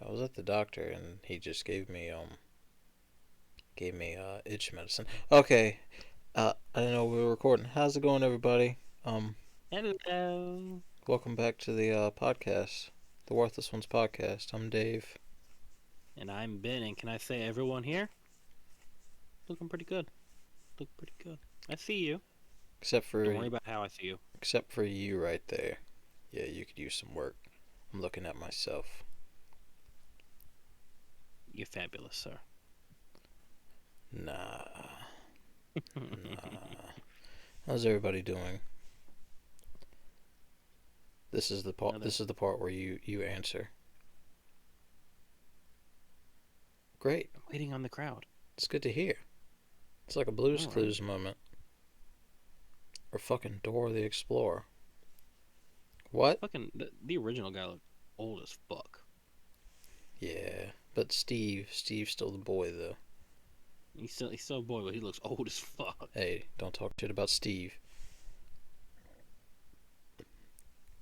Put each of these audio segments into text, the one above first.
I was at the doctor and he just gave me itch medicine. Okay. I didn't know we were recording. How's it going, everybody? Um, Hello. Welcome back to the podcast, the Worthless Ones podcast. I'm Dave, And I'm Ben, and can I say everyone here? Looking pretty good. Look pretty good. I see you. except for Don't worry about how I see you. except for you right there. Yeah, you could use some work. I'm looking at myself. You're fabulous, sir. Nah, nah. How's everybody doing? This is the part. Another This is the part where you answer. Great. I'm waiting on the crowd. It's good to hear. It's like a Blue's Alright. Clues moment. Or fucking Dora the Explorer. What? Fucking the original guy looked old as fuck. Yeah, but Steve's still the boy though. He's still a boy, but he looks old as fuck. Hey, don't talk shit about Steve.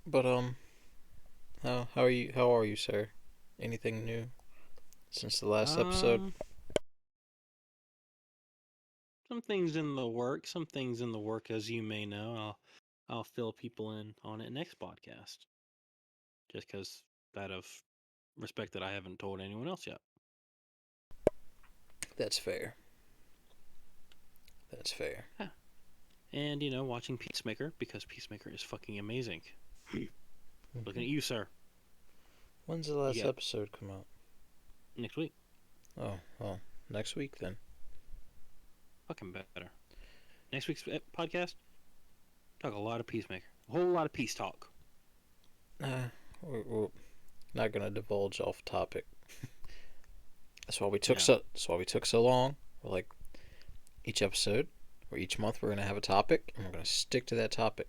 But how are you, sir? Anything new since the last episode? Um some things in the work, as you may know. I'll fill people in on it next podcast. Just cause out of respect that I haven't told anyone else yet. That's fair. That's fair. And, watching Peacemaker, because Peacemaker is fucking amazing. Looking Mhm. at you, sir. When's the You last got episode come out? next week. Oh, well, next week then. Fucking better. Next week's podcast, talk a lot of Peacemaker. A whole lot of peace talk. We're not gonna divulge off topic. Yeah. That's why we took so long. We're like each episode or each month we're gonna have a topic and we're gonna stick to that topic.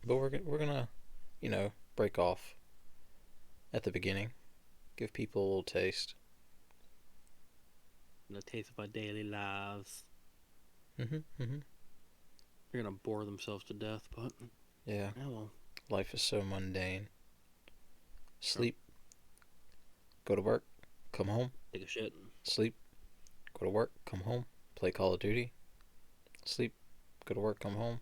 But we're gonna, break off at the beginning, give people a little taste. The taste of our daily lives. Mhm, mhm. They're gonna bore themselves to death, but, Yeah, oh well. life is so mundane. True. Sleep, go to work, come home, Take a shit. sleep, go to work, come home, play Call of Duty, sleep, go to work, come home.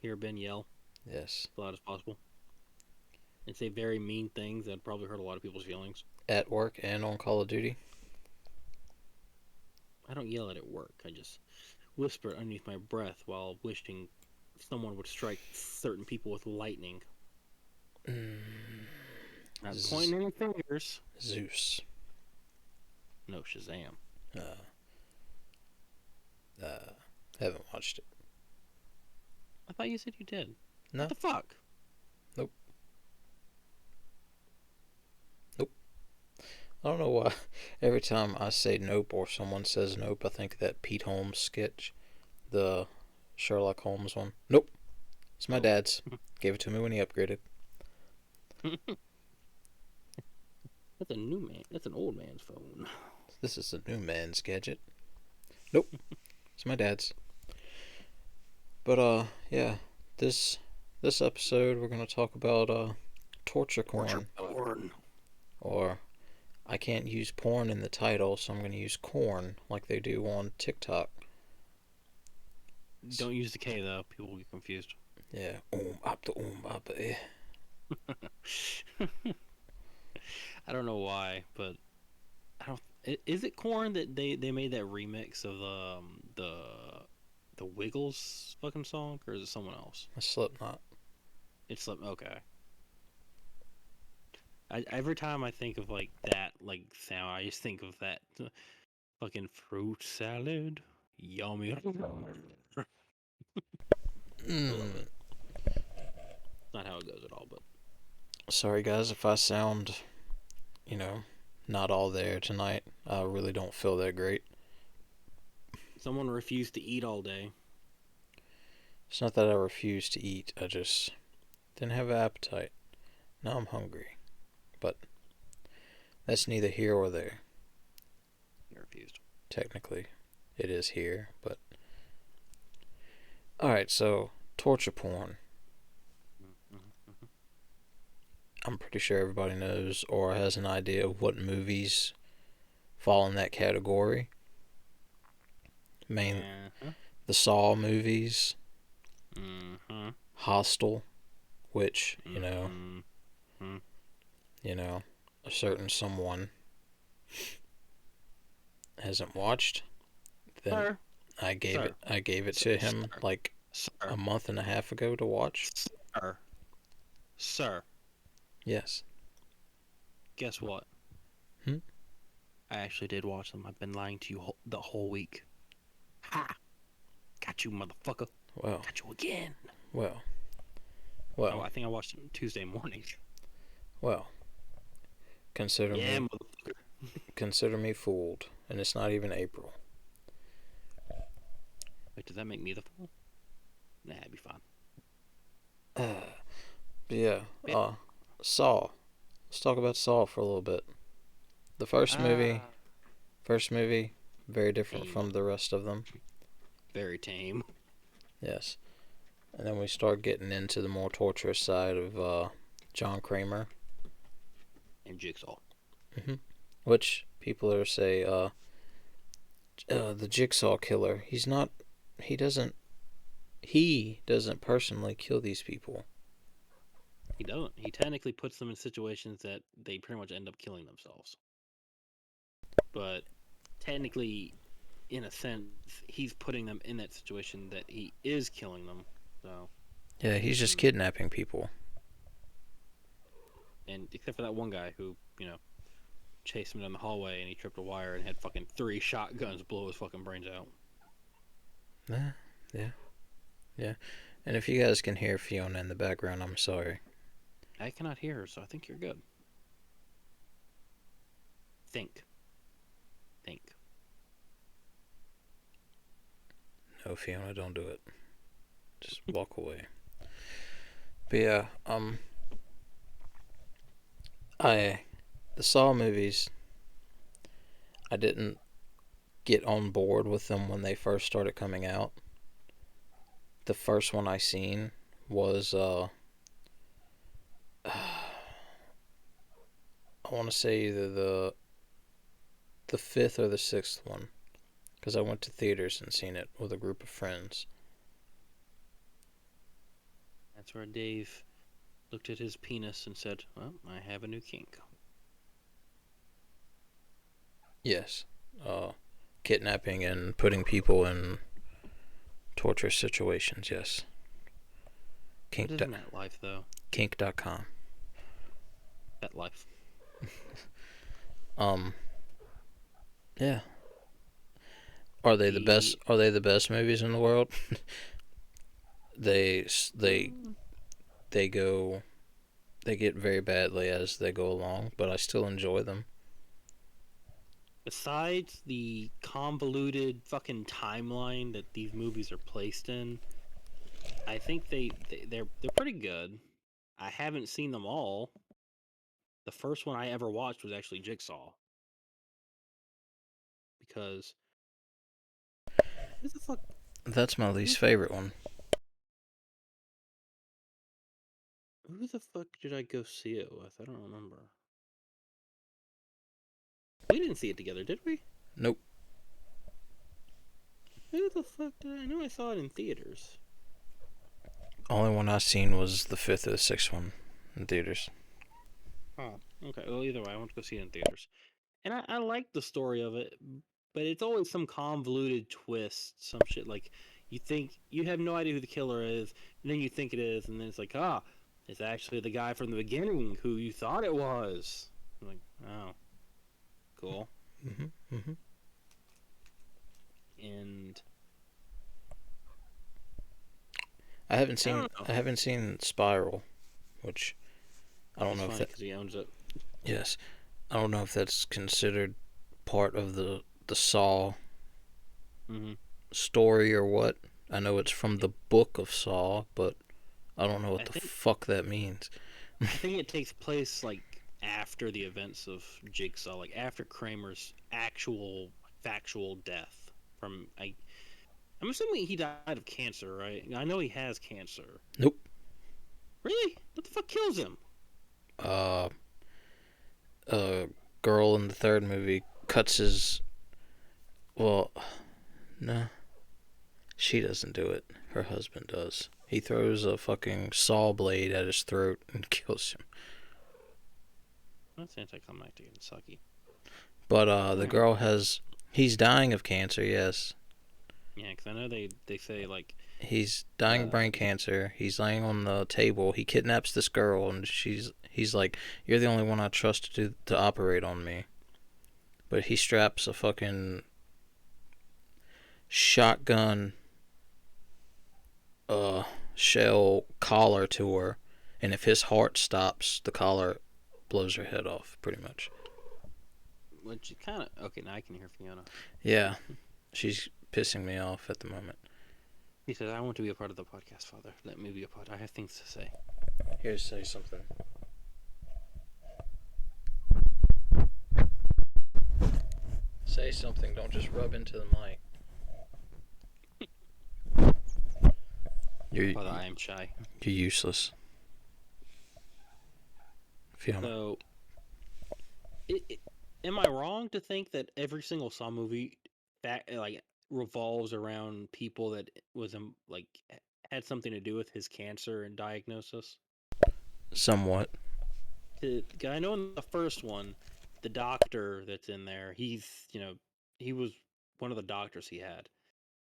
Hear Ben yell Yes, as loud as possible. And say very mean things that probably hurt a lot of people's feelings. at work and on Call of Duty. I don't yell at work. I just whisper underneath my breath while wishing someone would strike certain people with lightning. Mm, Not Z- pointing any fingers. Zeus. No Shazam. Uh, uh, haven't watched it. I thought you said you did. What No, the fuck? nope, nope. I don't know why. Every time I say nope or someone says nope, I think of that Pete Holmes sketch, the Sherlock Holmes one. Nope, it's my Oh. dad's. Gave it to me when he upgraded. That's a new man. That's an old man's phone. This is a new man's gadget. Nope, it's my dad's. But yeah, this this episode we're gonna talk about torture Torture corn, porn. or I can't use porn in the title, so I'm gonna use corn like they do on TikTok. Don't use the K though. People will get confused. Yeah, up the. I don't know why, but I don't. Is it corn that they made that remix of the Wiggles fucking song, or is it someone else? A Slipknot. It's like okay. Every time I think of like that like sound, I just think of that fucking fruit salad. Yummy. I love Mm. it. It's not how it goes at all, but Sorry guys if I sound, you know, not all there tonight. I really don't feel that great. someone refused to eat all day. It's not that I refuse to eat. I just didn't have an appetite. Now I'm hungry. But that's neither here or there. He refused. Technically, it is here, but alright, so torture porn. Mm-hmm. I'm pretty sure everybody knows or has an idea of what movies fall in that category. Main Uh-huh. the Saw movies, Mm-hmm. Hostel, which Mm-hmm. you know, a certain someone hasn't watched. Then Sir. Sir. I gave it Sir. to him like Sir. a month and a half ago to watch. Sir. Sir. Yes. Guess what? Hmm? I actually did watch them. I've been lying to you the whole week. Ha! Got you, motherfucker. Well, Got you again. well, Oh, well, I think I watched them Tuesday morning. well. Consider Yeah, me motherfucker. consider me fooled, and it's not even April. Wait, does that make me the fool? Nah, it'd be fine. Yeah. Yeah. Saw. Let's talk about Saw for a little bit. The Ah, first movie, very different tame. from the rest of them. Very tame. Yes. And then we start getting into the more torturous side of John Kramer, And Jigsaw. hmm which people are say the Jigsaw killer. He's not. He doesn't. He doesn't personally kill these people. He don't. He technically puts them in situations that they pretty much end up killing themselves. But technically, in a sense, he's putting them in that situation that he is killing them. So, Yeah, he's just kidnapping people. and except for that one guy who, chased him down the hallway and he tripped a wire and had fucking 3 shotguns blow his fucking brains out. Yeah, yeah, yeah. And if you guys can hear Fiona in the background, I'm sorry. I cannot hear her, so I think you're good. Think. Think. No, Fiona, don't do it. Just walk away. But yeah, I the Saw movies. I didn't get on board with them when they first started coming out. The first one I seen was I want to say either the fifth or the sixth one, because I went to theaters and seen it with a group of friends. That's where Dave looked at his penis and said, "Well, I have a new kink." Yes, kidnapping and putting people in torturous situations. Yes, What kink. isn't that life though? Kink.com. That life. Um, yeah. Are they the best? The Are they the best movies in the world? they they mm, they go they get very badly as they go along, but I still enjoy them. besides the convoluted fucking timeline that these movies are placed in, I think they're pretty good. I haven't seen them all. The first one I ever watched was actually Jigsaw because who the fuck That's my who least the, favorite one. who the fuck did I go see it with? I don't remember. We didn't see it together, did we? Nope. Who the fuck did I know? I saw it in theaters. Only one I seen was the fifth or the sixth one in theaters. Oh, okay. Well, either way, I went to go see it in theaters, and I like the story of it, but it's always some convoluted twist, some shit like you think you have no idea who the killer is, and then you think it is, and then it's like, it's actually the guy from the beginning who you thought it was. I'm like, oh, cool. Mhm. Mhm. And I don't know. I haven't seen Spiral, which I don't It's know if funny that. because he owns it. Yes, I don't know if that's considered part of the Saw Mm-hmm. story or what. I know it's from the book of Saw, but I don't know what I the think fuck that means. I think it takes place like after the events of Jigsaw, like after Kramer's actual factual death from I'm assuming he died of cancer, right? I know he has cancer. Nope. Really? What the fuck kills him? uh, a girl in the third movie cuts his. Well, no, she doesn't do it. Her husband does. He throws a fucking saw blade at his throat and kills him. That's anticlimactic and sucky. But the Alright. girl has. He's dying of cancer. Yes, Yeah, because I know they say like he's dying of brain the cancer. He's laying on the table. He kidnaps this girl, and he's like, "You're the only one I trust to operate on me." But he straps a fucking shotgun uh shell collar to her, and if his heart stops, the collar blows her head off. Pretty much. which kind of okay. Now I can hear Fiona. Yeah, she's pissing me off at the moment. He says, "I want to be a part of the podcast, Father. Let me be a part. I have things to say." Here, say something. Say something. Don't just rub into the mic. You're Father, I am shy. you're useless, Fiona. So, it, am I wrong to think that every single Saw movie that like revolves around people that was like had something to do with his cancer and diagnosis? Somewhat. I know in the first one, the doctor that's in there, he was one of the doctors he had.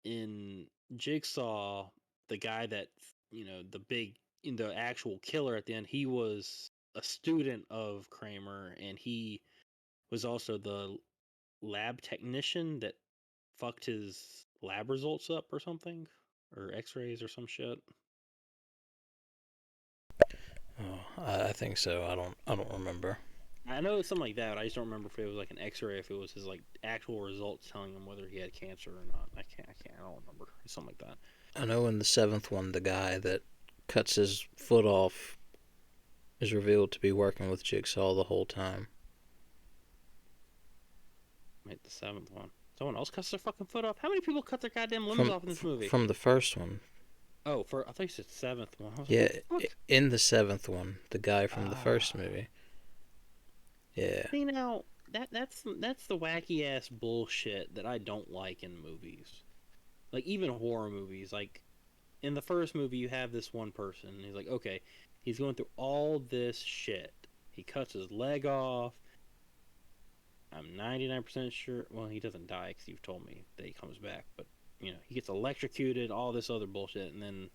In Jigsaw, the guy that, the actual killer at the end, he was a student of Kramer, and he was also the lab technician that fucked his lab results up or something, or X-rays or some shit. Oh, I think so. I don't remember. I know it's something like that. I just don't remember if it was like an X-ray, if it was his like actual results telling him whether he had cancer or not. I don't remember. It's something like that. I know in the seventh one, the guy that cuts his foot off is revealed to be working with Jigsaw the whole time. Wait, the seventh one. Someone else cuts their fucking foot off. How many people cut their goddamn limbs From off in this movie? from the first one. Oh, I thought you said seventh one. I was like, Yeah, what the fuck? in the seventh one, the guy from the first Ah, movie. Yeah. see now that's the wacky ass bullshit that I don't like in movies. Like even horror movies. Like in the first movie, you have this one person. And he's like, okay, he's going through all this shit. He cuts his leg off. I'm 99% sure. Well, he doesn't die because you've told me that he comes back. But he gets electrocuted. All this other bullshit, and then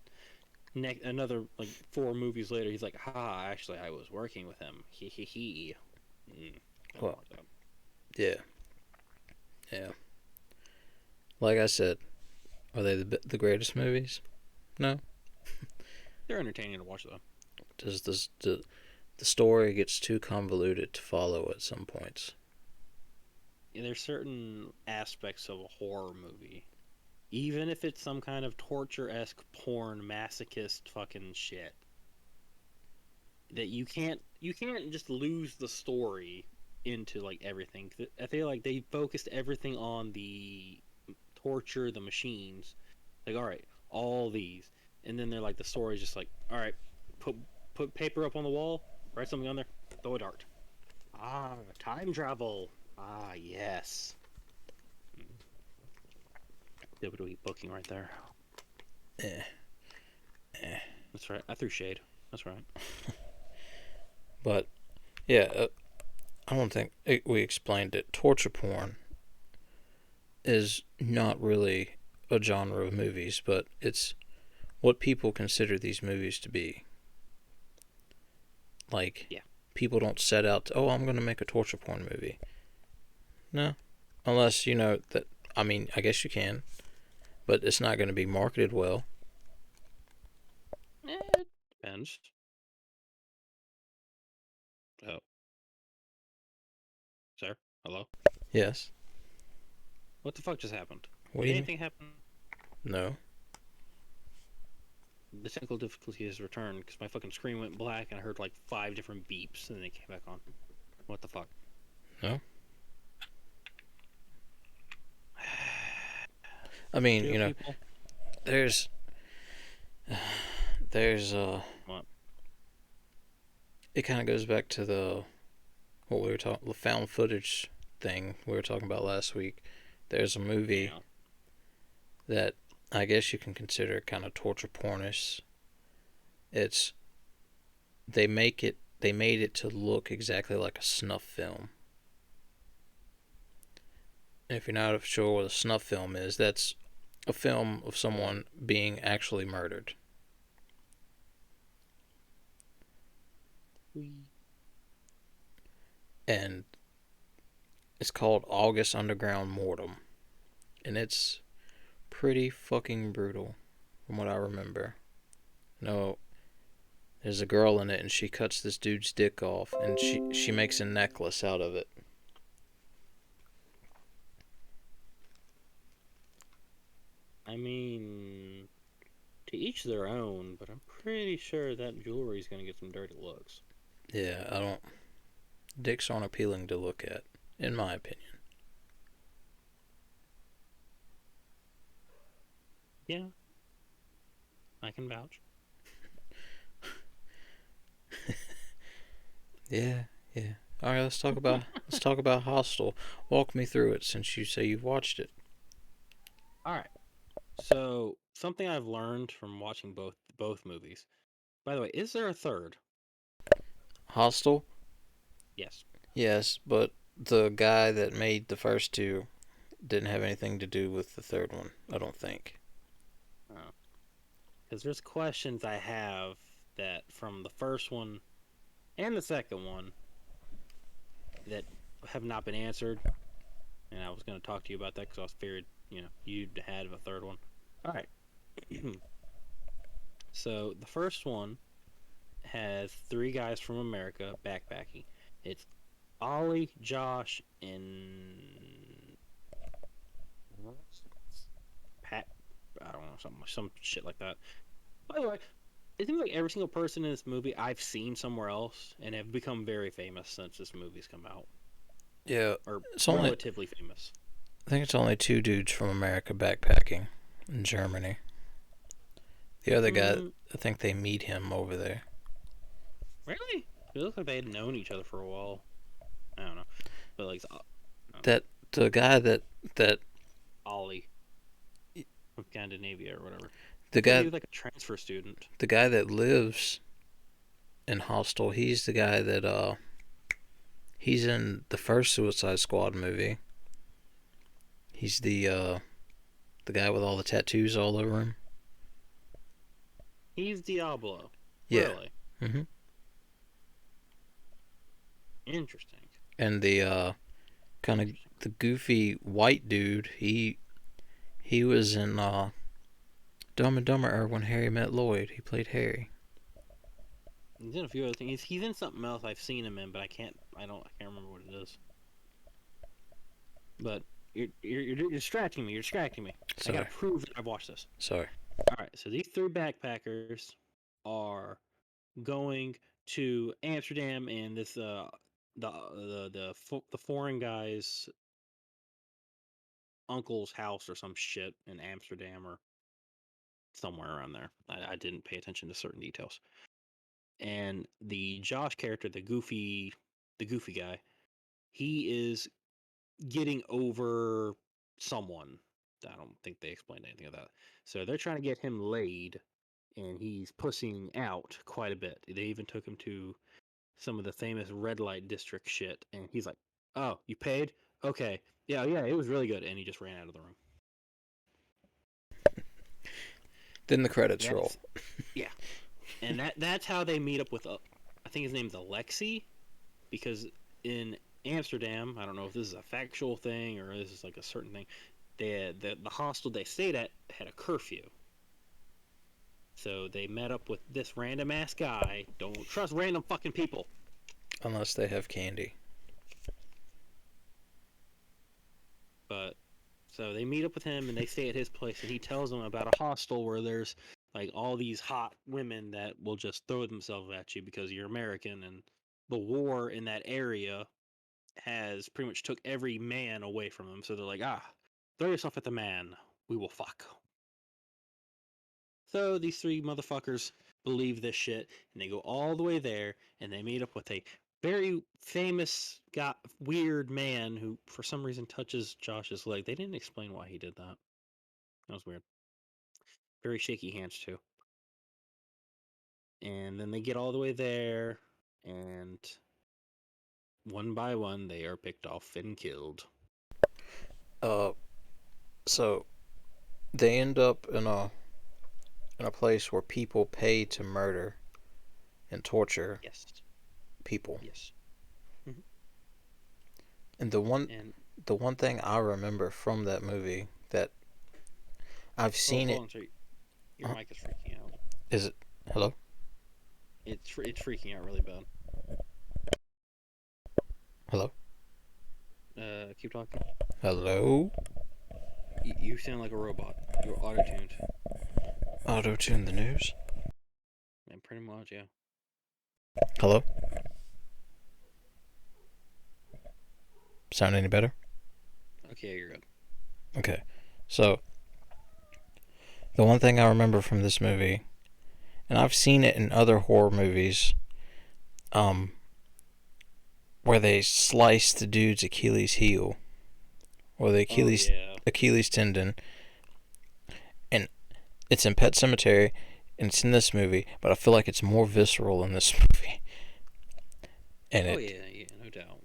another like 4 movies later, he's like, "Ha! Actually, I was working with him. He he he." I don't Well, like that. yeah, yeah. Like I said, are they the greatest movies? No. They're entertaining to watch though. Does the story gets too convoluted to follow at some points? Yeah, there's certain aspects of a horror movie, even if it's some kind of torture-esque porn masochist fucking shit, that you can't just lose the story into like everything. I feel like they focused everything on the torture, the machines. Like, all right, all these, and then they're like the story's just like, all right, put put paper up on the wall, write something on there, throw a dart. Ah, time travel. Ah, yes. WWE booking right there. Eh, eh. That's right. I threw shade. That's right. But yeah, I don't think we explained it. Torture porn is not really a genre of movies, but it's what people consider these movies to be. Like, Yeah. people don't set out to, oh, I'm going to make a torture porn movie. No. Unless, you know, that, I mean, I guess you can, but it's not going to be marketed well. It depends. Oh, sir. Hello. Yes. What the fuck just happened? What Did do you mean? anything happen? No. The technical difficulty has returned because my fucking screen went black and I heard like 5 different beeps and then it came back on. What the fuck? No. I mean, Real you know, people. there's, there's, What? it kind of goes back to what we were talking, the found footage thing we were talking about last week. There's a movie Yeah. that I guess you can consider kind of torture pornish. It's they made it to look exactly like a snuff film. And if you're not sure what a snuff film is, that's a film of someone being actually murdered. We. And it's called August Underground Mortem. And it's pretty fucking brutal from what I remember. No, there's a girl in it and she cuts this dude's dick off and she makes a necklace out of it. I mean, to each their own, but I'm pretty sure that jewelry is going to get some dirty looks. Yeah, I don't. Dicks aren't appealing to look at, in my opinion. Yeah, I can vouch. Yeah, yeah. All right, let's talk about Hostel. Walk me through it since you say you've watched it. All right. So something I've learned from watching both movies. By the way, is there a third? Hostel, Yes. yes, but the guy that made the first two didn't have anything to do with the third one. I don't think. Oh. Because there's questions I have that from the first one and the second one that have not been answered, and I was going to talk to you about that because I was feared, you'd had a third one. All right. So the first one has three guys from America backpacking. It's Ollie, Josh, and Pat. I don't know, some shit like that. By the way, it seems like every single person in this movie I've seen somewhere else and have become very famous since this movie's come out, Yeah, or it's only. relatively famous. I think it's only two dudes from America backpacking in Germany. The other guy, Mm, I think they meet him over there. really? It looks like they had known each other for a while. I don't know, but like That the guy that Ollie from Scandinavia or whatever. the Like he guy was like a transfer student. the guy that lives in Hostel, he's the guy that he's in the first Suicide Squad movie. He's the guy with all the tattoos all over him. He's Diablo. Yeah. Really Mhm. interesting. And the kind of Interesting. the goofy white dude, he was in Dumb and Dumber or When Harry Met Lloyd. He played Harry. He's in a few other things. He's in something else I've seen him in, but I can't. I can't remember what it is. But you're distracting me. You're distracting me. I gotta Sorry. prove that I've watched this. Sorry. All right. So these three backpackers are going to Amsterdam, and this the foreign guy's uncle's house or some shit in Amsterdam or somewhere around there. I didn't pay attention to certain details. And the Josh character, the goofy guy, he is getting over someone. I don't think they explained anything of that. So they're trying to get him laid, and he's pussing out quite a bit. They even took him to some of the famous red light district shit, and he's like, "Oh, you paid? Okay, yeah, yeah, it was really good," and he just ran out of the room. Then the credits roll. That's yeah, and that's how they meet up with. I think his name's Alexi, because in Amsterdam, I don't know if this is a factual thing or this is like a certain thing. The hostel they stayed at had a curfew, so they met up with this random ass guy. Don't trust random fucking people. Unless they have candy. But so they meet up with him and they stay at his place, and he tells them about a hostel where there's like all these hot women that will just throw themselves at you because you're American, and the war in that area has pretty much took every man away from them. So they're like, throw yourself at the man, we will fuck. So these three motherfuckers believe this shit, and they go all the way there, and they meet up with a very famous, weird man who, for some reason, touches Josh's leg. They didn't explain why he did that. That was weird. Very shaky hands too. And then they get all the way there, and one by one, they are picked off and killed. Uh, so they end up in a place where people pay to murder and torture Yes. people. Yes. And And the one thing I remember from that movie that I've seen hold it. on, sorry. Your mic is freaking out. Is it? Hello? It's freaking out really bad. Hello? Keep talking. Hello? You sound like a robot. You're auto-tuned. Auto-tune the news? And pretty much, yeah. Hello? Sound any better? Okay, you're good. Okay. So, the one thing I remember from this movie, and I've seen it in other horror movies, where they slice the dude's Achilles heel or the Achilles tendon, and it's in Pet Cemetery and it's in this movie, but I feel like it's more visceral in this movie. And yeah, no doubt.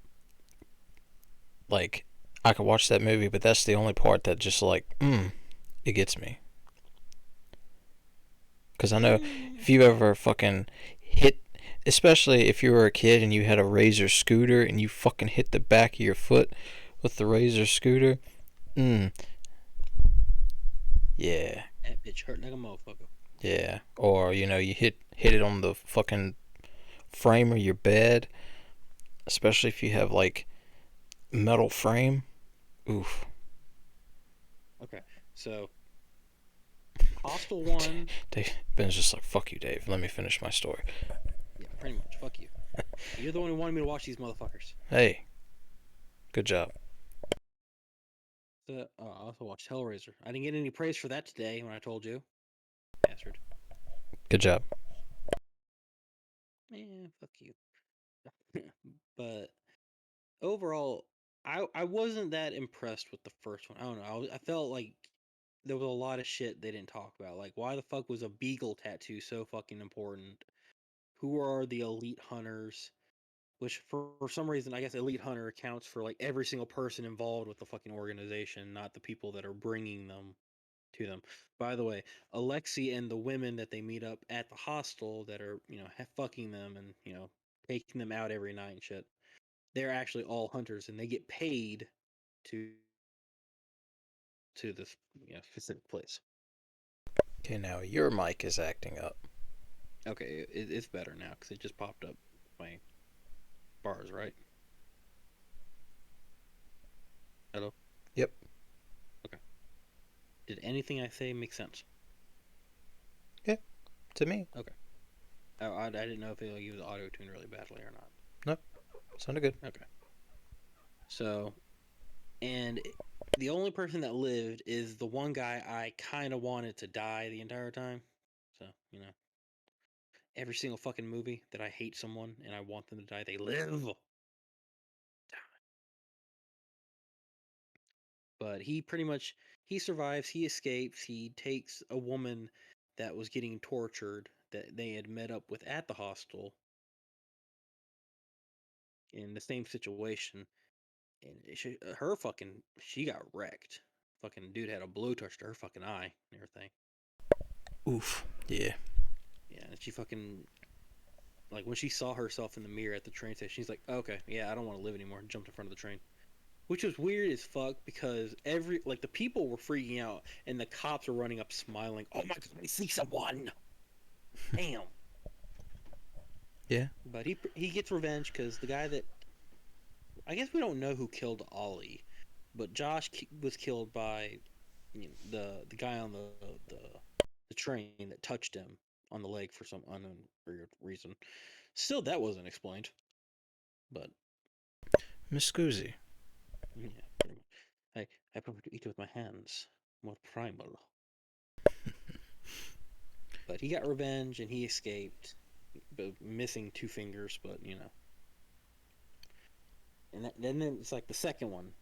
Like, I could watch that movie, but that's the only part that just like, it gets me. Because I know if you ever fucking hit, especially if you were a kid and you had a Razor scooter and you fucking hit the back of your foot with the Razor scooter, yeah. That bitch hurt like a motherfucker. Yeah. Or, you hit it on the fucking frame of your bed, especially if you have like metal frame. Oof. Okay, so Hostel 1. Ben's just like, fuck you, Dave. Let me finish my story. Yeah, pretty much. Fuck you. You're the one who wanted me to watch these motherfuckers. Hey, good job. I also watched Hellraiser. I didn't get any praise for that today when I told you. Bastard. Good job. Yeah, fuck you. But overall, I wasn't that impressed with the first one. I don't know. I felt like there was a lot of shit they didn't talk about. Like, why the fuck was a beagle tattoo so fucking important? Who are the elite hunters? Which, for some reason, I guess elite hunter accounts for like every single person involved with the fucking organization, not the people that are bringing them to them. By the way, Alexi and the women that they meet up at the hostel that are, fucking them and, taking them out every night and shit, they're actually all hunters and they get paid to this, specific place. Okay, now your mic is acting up. Okay, it's better now because it just popped up my bars, right? Hello? Yep. Okay. Did anything I say make sense? Yeah, to me. Okay. I didn't know if it was auto-tuned really badly or not. No, sounded good. Okay. So, and the only person that lived is the one guy I kind of wanted to die the entire time. So, every single fucking movie that I hate someone and I want them to die, they live. But he pretty much he survives, he escapes, he takes a woman that was getting tortured that they had met up with at the hostel in the same situation, and she got wrecked. Fucking dude had a blow touch to her fucking eye and everything. Oof. Yeah. Yeah, and she fucking, like, when she saw herself in the mirror at the train station, she's like, okay, yeah, I don't want to live anymore. And jumped in front of the train, which was weird as fuck because the people were freaking out and the cops were running up smiling. Oh my god, we see someone. Damn. Yeah. But he gets revenge because the guy that, I guess we don't know who killed Ollie, but Josh was killed by, the guy on the train that touched him on the leg for some unknown weird reason. Still, that wasn't explained. But Miss Scoozy. yeah, pretty much. I prefer to eat with my hands, more primal. But he got revenge and he escaped, but missing 2 fingers. But and then it's like the second one,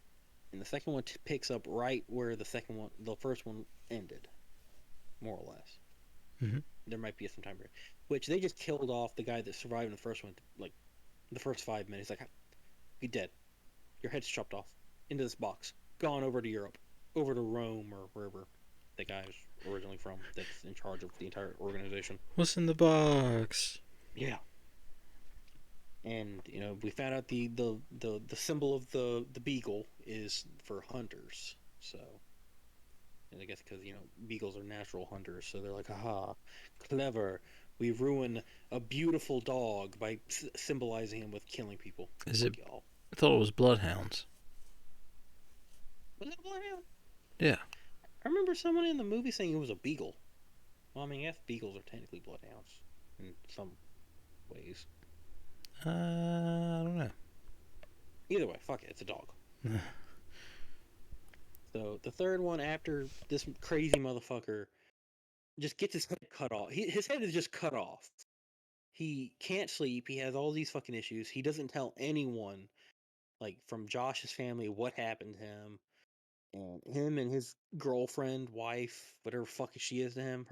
and the second one picks up right where the first one ended, more or less. Mm-hmm. There might be some time period, which they just killed off the guy that survived in the first one, like the first 5 minutes. Like, be dead. Your head's chopped off into this box, gone over to Europe, over to Rome or wherever the guy is originally from. That's in charge of the entire organization. What's in the box? Yeah. And we found out the symbol of the beagle is for hunters. So, and I guess because beagles are natural hunters, so they're like, aha, clever. We ruin a beautiful dog by symbolizing him with killing people. Is it? Fuck y'all. I thought it was bloodhounds. Was it a bloodhound? Yeah. I remember someone in the movie saying it was a beagle. Well, I mean, I guess beagles are technically bloodhounds in some ways. I don't know. Either way, fuck it, it's a dog. So the third one, after this crazy motherfucker just gets his head cut off. His head is just cut off. He can't sleep. He has all these fucking issues. He doesn't tell anyone, like from Josh's family, what happened to him. And him and his girlfriend, wife, whatever fuck she is to him,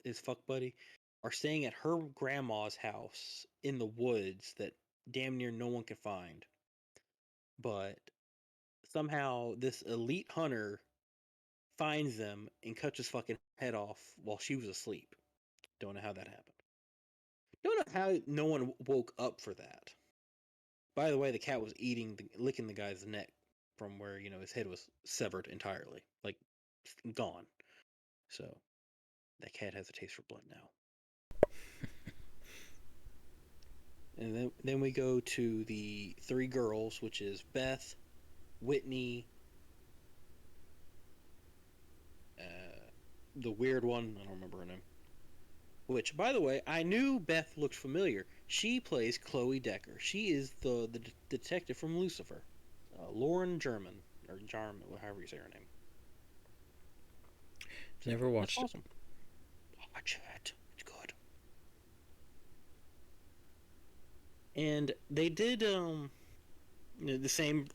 his fuck buddy, are staying at her grandma's house in the woods that damn near no one can find. But somehow this elite hunter finds them and cuts his fucking head off while she was asleep. Don't know how that happened. Don't know how no one woke up for that. By the way, the cat was licking the guy's neck from where his head was severed entirely, like gone. So that cat has a taste for blood now. And then we go to the 3 girls, which is Beth, Whitney, the weird one. I don't remember her name. Which, by the way, I knew Beth looked familiar. She plays Chloe Decker. She is the detective from Lucifer, Lauren German or Jarman, however you say her name. So, Never that's watched it. awesome. Watch it. It's good. And they did the same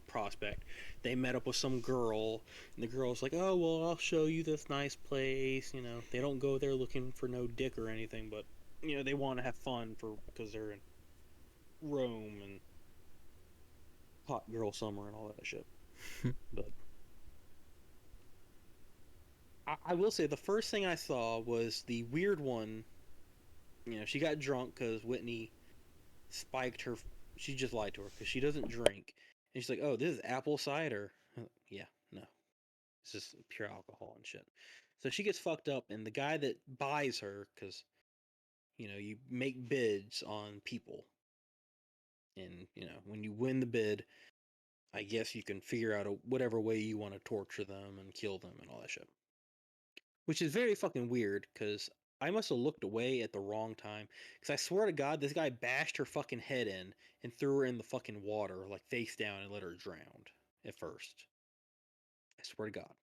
prospect. They met up with some girl, and the girl's like, oh well, I'll show you this nice place. They don't go there looking for no dick or anything, but they want to have fun because they're in Rome and hot girl summer and all that shit. But I will say the first thing I saw was the weird one. She got drunk because Whitney spiked her. She just lied to her because she doesn't drink, and she's like, "Oh, this is apple cider." Yeah, no, it's just pure alcohol and shit. So she gets fucked up, and the guy that buys her, because you make bids on people, and when you win the bid, I guess you can figure out whatever way you want to torture them and kill them and all that shit. Which is very fucking weird because I must have looked away at the wrong time. Because I swear to God, this guy bashed her fucking head in and threw her in the fucking water, like face down, and let her drown at first. I swear to God.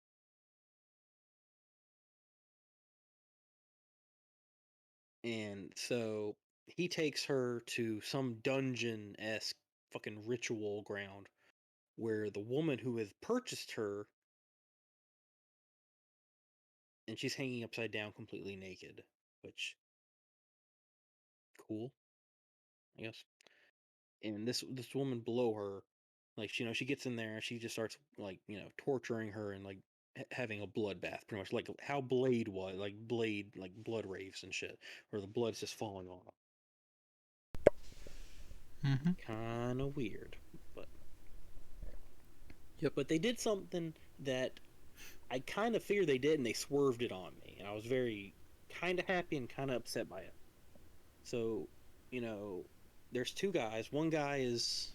And so he takes her to some dungeon esque fucking ritual ground where the woman who has purchased her and she's hanging upside down completely naked, which cool, I guess. And this woman below her, like she gets in there and she just starts like torturing her and like having a bloodbath, pretty much like how Blade was, like Blade, like blood raves and shit, where the blood's just falling on Mm-hmm. kind of weird, but Yep. they did something that I kind of figured they did, and they swerved it on me, and I was very kind of happy and kind of upset by it. So, you know, there's 2 guys. One guy he's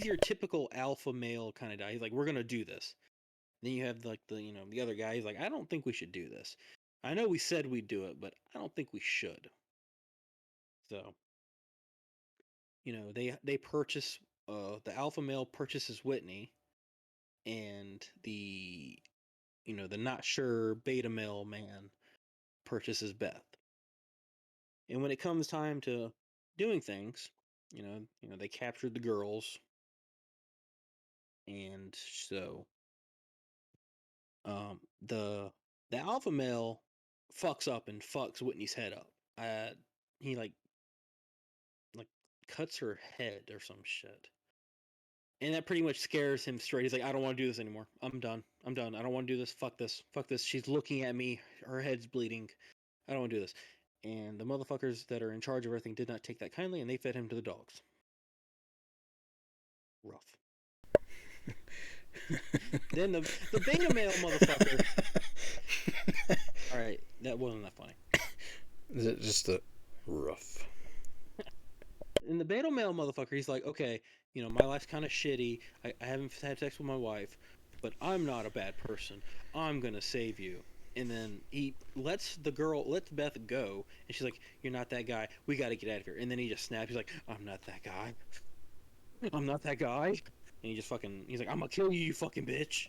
your typical alpha male kind of guy. He's like, we're gonna do this. Then you have like the other guy. He's like, I don't think we should do this. I know we said we'd do it, but I don't think we should. So they purchase. The alpha male purchases Whitney, and the not sure beta male man purchases Beth. And when it comes time to doing things, they captured the girls, and so the alpha male fucks up and fucks Whitney's head up. He like cuts her head or some shit. And that pretty much scares him straight. He's like, I don't want to do this anymore. I'm done. I don't want to do this. Fuck this. Fuck this. She's looking at me. Her head's bleeding. I don't want to do this. And the motherfuckers that are in charge of everything did not take that kindly, and they fed him to the dogs. Rough. Then the beta male motherfucker. All right, that wasn't that funny. Is it just a rough? And the beta male motherfucker, he's like, okay, my life's kind of shitty. I haven't had sex with my wife, but I'm not a bad person. I'm gonna save you. And then he lets Beth go, and she's like, you're not that guy. We got to get out of here. And then he just snaps. He's like, I'm not that guy. I'm not that guy. And he just he's like, I'm gonna kill you, you fucking bitch.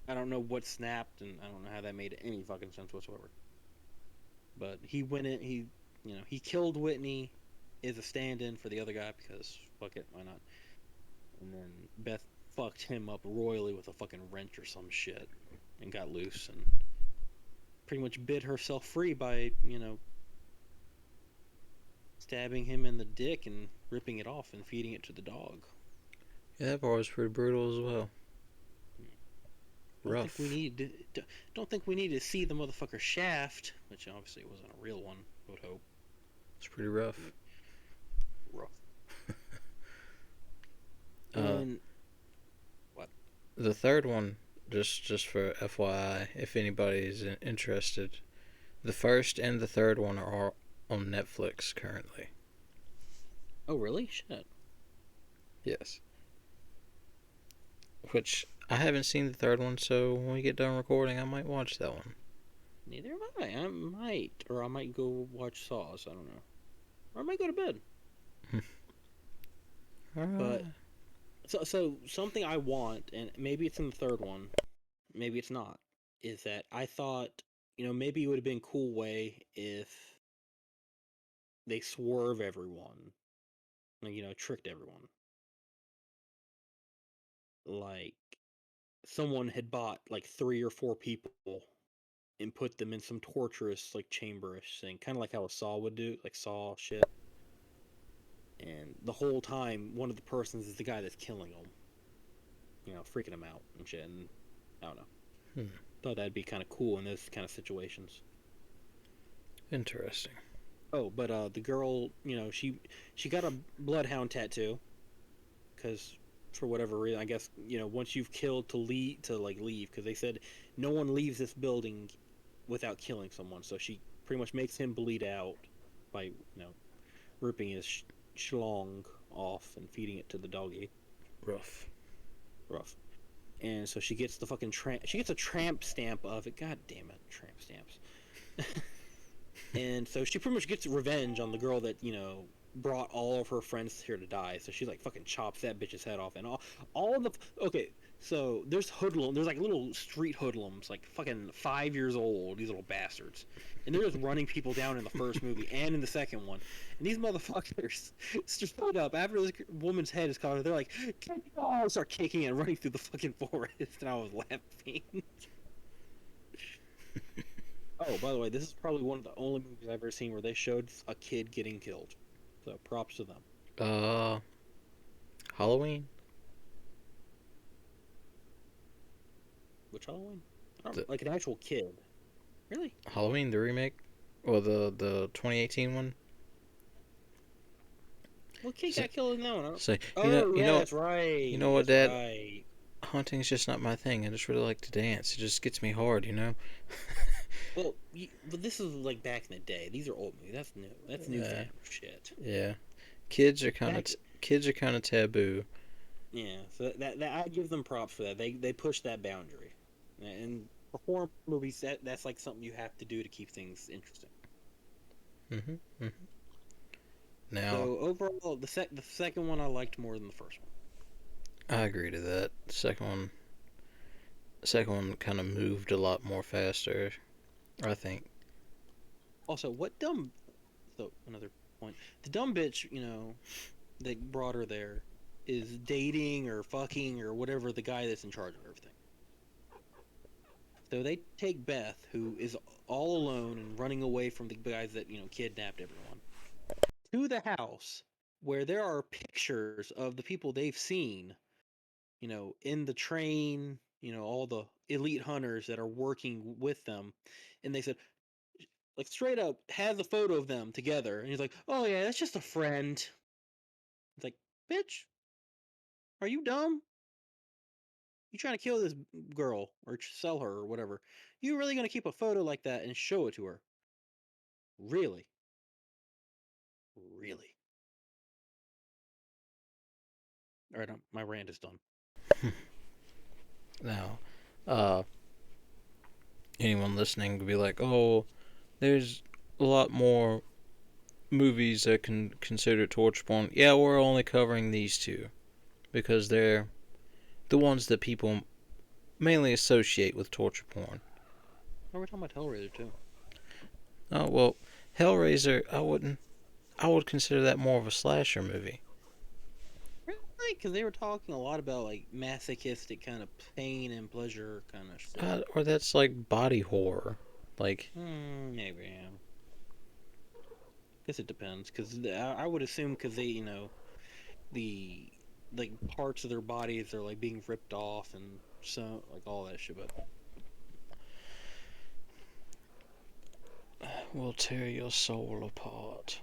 I don't know what snapped, and I don't know how that made any fucking sense whatsoever. But he went in, he killed Whitney as a stand-in for the other guy because fuck it, why not? And then Beth fucked him up royally with a fucking wrench or some shit and got loose and pretty much bit herself free by, stabbing him in the dick and ripping it off and feeding it to the dog. Yeah, that part was pretty brutal as well. Rough. Don't think we need to see the motherfucker shaft, which obviously wasn't a real one, I would hope. It's pretty rough. Rough. And what? The third one, just for FYI, if anybody's interested, the first and the third one are on Netflix currently. Oh, really? Shit. Yes. Which I haven't seen the third one, so when we get done recording, I might watch that one. Neither am I. I might, or I might go watch Saws. I don't know, or I might go to bed. But so something I want, and maybe it's in the third one, maybe it's not, is that I thought, maybe it would have been a cool way if they swerve everyone, like, tricked everyone. Like, someone had bought, like, 3 or 4 people and put them in some torturous, like, chamberish thing, kind of like how a Saw would do, like Saw shit. And the whole time, one of the persons is the guy that's killing them, freaking them out and shit, and I don't know. Thought that'd be kind of cool in those kind of situations. Interesting. Oh, but the girl, she got a bloodhound tattoo because for whatever reason, I guess, once you've killed to leave, because they said no one leaves this building without killing someone. So she pretty much makes him bleed out by, ripping his schlong off and feeding it to the doggy. Rough. And so she gets the fucking she gets a tramp stamp of it. God damn it, tramp stamps. And so she pretty much gets revenge on the girl that, brought all of her friends here to die. So she, like, fucking chops that bitch's head off. And all of the... Okay, so there's like little street hoodlums, like fucking 5 years old, these little bastards. And they're just running people down in the first movie and in the second one. And these motherfuckers straight up, after this woman's head is cut off, they're like, start kicking and running through the fucking forest. And I was laughing. Oh, by the way, this is probably one of the only movies I've ever seen where they showed a kid getting killed. So props to them. Halloween? Which Halloween? Like an actual kid. Really? Halloween, the remake? Or the 2018 one? What kid got killed in that one? That's right. You know what, Dad? Right. Hunting's just not my thing. I just really like to dance. It just gets me hard, Well, but this is like back in the day. These are old movies. That's new. That's new shit. Yeah, kids are kind of taboo. Yeah, so that I give them props for that. They push that boundary, and for horror movies, that's like something you have to do to keep things interesting. Now, so overall, the second one I liked more than the first one. I agree to that. The second one kind of moved a lot more faster, I think. Also, what dumb? So another point. The dumb bitch, that brought her there, is dating or fucking or whatever the guy that's in charge of everything. So they take Beth, who is all alone and running away from the guys that kidnapped everyone, to the house where there are pictures of the people they've seen, in the train, all the elite hunters that are working with them. And they said, like, straight up, has a photo of them together. And he's like, oh, yeah, that's just a friend. It's like, bitch, are you dumb? You trying to kill this girl or sell her or whatever. You really going to keep a photo like that and show it to her? Really? Really? All right, my rant is done. Now, uh, anyone listening could be like, "Oh, there's a lot more movies that can consider torture porn." Yeah, we're only covering these two because they're the ones that people mainly associate with torture porn. Oh, we're talking about Hellraiser too. Oh well, Hellraiser, I would consider that more of a slasher movie. Really? Because they were talking a lot about like masochistic kind of pain and pleasure kind of shit. Or that's like body horror. Like, Maybe. Yeah. Guess it depends. Because I would assume because they, the like parts of their bodies are like being ripped off and so like all that shit. But will tear your soul apart.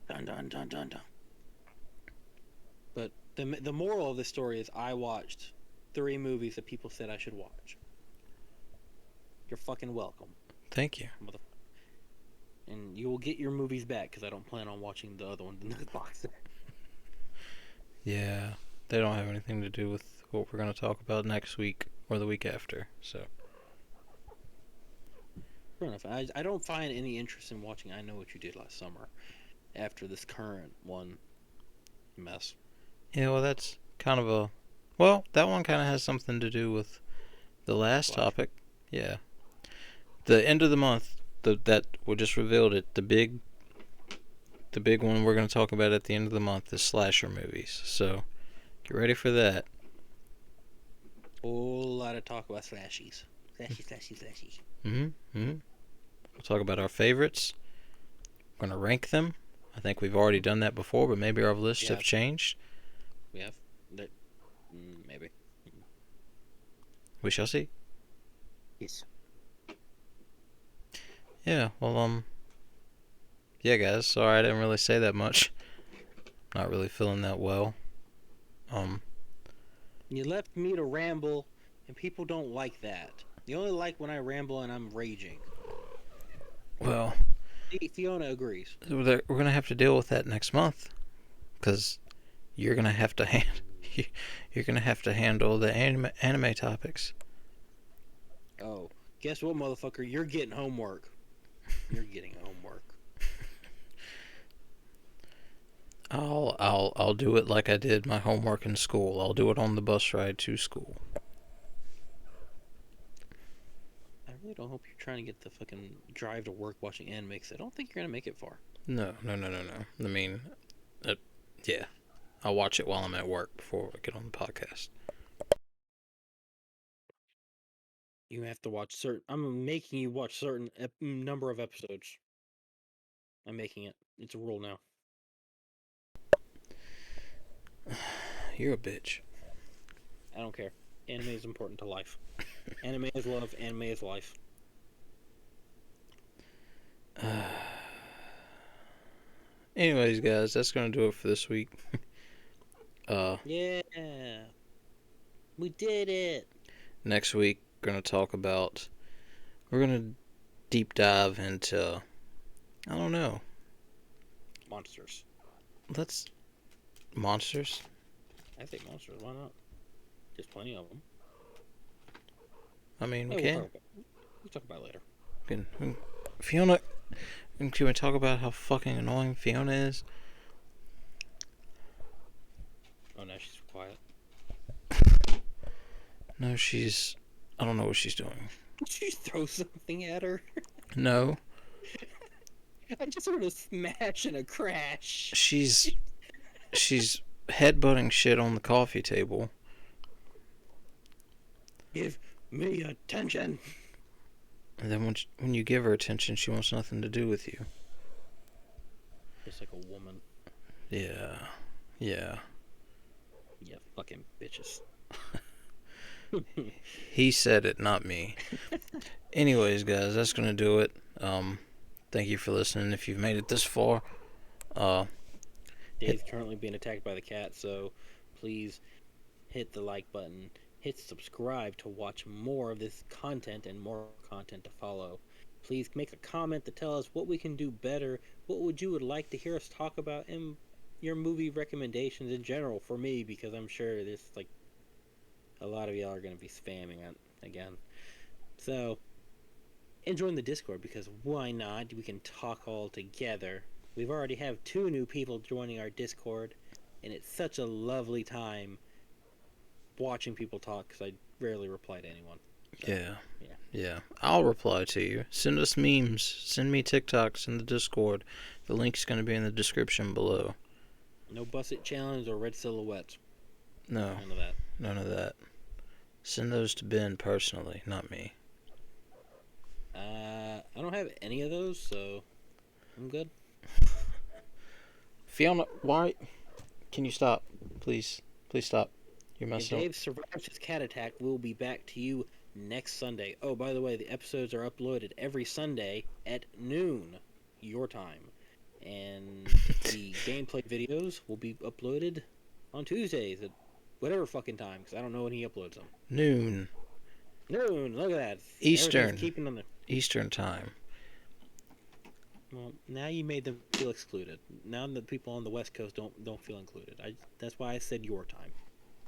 dun dun dun dun dun. But the moral of the story is I watched 3 movies that people said I should watch. You're fucking welcome, Thank you. and you will get your movies back because I don't plan on watching the other one in the box. Yeah, they don't have anything to do with what we're going to talk about next week or the week after. So, Fair enough. I don't find any interest in watching I Know What You Did Last Summer after this current one mess. yeah, well, that's kind of a. Well, that one kind of has something to do with the last Slash. topic. Yeah. The end of the month, that we just revealed it. The big one we're going to talk about at the end of the month is slasher movies. So, get ready for that. Whole lot of talk about slashies. Slashy, slashy, slashy. We'll talk about our favorites. We're going to rank them. I think we've already done that before, but maybe our lists have changed. We have. That, maybe. We shall see. Yes. Yeah, well, yeah, guys. Sorry, I didn't really say that much. Not really feeling that well. You left me to ramble, and people don't like that. They only like when I ramble and I'm raging. Well, Fiona agrees. we're gonna have to deal with that next month, because you're gonna have to you're gonna have to handle the anime topics. Oh, guess what, motherfucker? You're getting homework. You're getting homework. I'll do it like I did my homework in school. I'll do it on the bus ride to school. I really don't hope you're trying to get the fucking drive to work watching anime, because I don't think you're gonna make it far. No. I mean, yeah, I'll watch it while I'm at work before I get on the podcast. You have to watch certain. I'm making you watch certain number of episodes. I'm making it. It's a rule now. You're a bitch. I don't care. Anime is important to life. Anime is love. Anime is life. Anyways, guys, that's gonna do it for this week. Yeah, we did it. Next week, we're gonna deep dive into, I don't know. Monsters. Let's monsters. I think monsters. Why not? There's plenty of them. I mean, we We'll can. talk about it later. Fiona. Can we talk about how fucking annoying Fiona is? Oh, now she's quiet. No, I don't know what she's doing. Did you throw something at her? No. I just heard a smash and a crash. She's headbutting shit on the coffee table. Give me attention. And then when you give her attention, she wants nothing to do with you. Just like a woman. Yeah. Yeah. Yeah, fucking bitches. He said it, not me. Anyways, guys, that's gonna do it. Thank you for listening. If you've made it this far, Dave's currently being attacked by the cat, so please hit the like button, hit subscribe to watch more of this content and more content to follow. Please make a comment to tell us what we can do better, what you would like to hear us talk about, and your movie recommendations in general for me, because I'm sure there's like a lot of y'all are going to be spamming it again. So and join the Discord, because why not? We can talk all together. We've already have 2 new people joining our Discord, and it's such a lovely time watching people talk, because I rarely reply to anyone. So, yeah. I'll reply to you. Send us memes. Send me TikToks in the Discord. The link's going to be in the description below. No Busset Challenge or Red Silhouettes. No. None of that. None of that. Send those to Ben personally, not me. I don't have any of those, so I'm good. Fiona, why? Can you stop? Please. Please stop. You're messing up. If Dave survives his cat attack, we'll be back to you next Sunday. Oh, by the way, the episodes are uploaded every Sunday at noon, your time. And the gameplay videos will be uploaded on Tuesdays at whatever fucking time, because I don't know when he uploads them. Noon. Look at that. Eastern. Keeping on the... Eastern time. Well, now you made them feel excluded. Now the people on the West Coast don't feel included. That's why I said your time.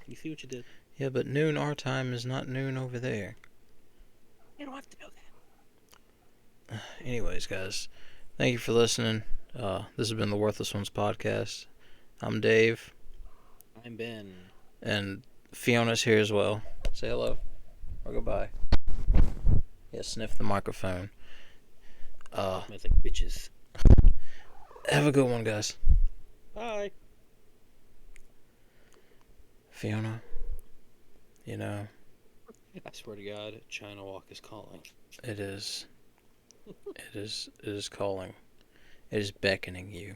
You see what you did? Yeah, but noon our time is not noon over there. You don't have to know that. Anyways, guys, thank you for listening. This has been the Worthless Ones podcast. I'm Dave. I'm Ben. And Fiona's here as well. Say hello. Or goodbye. Yeah, sniff the microphone. Smells like bitches. Have a good one, guys. Bye. Fiona, you know, I swear to God, China Walk is calling. it is calling. It is beckoning you.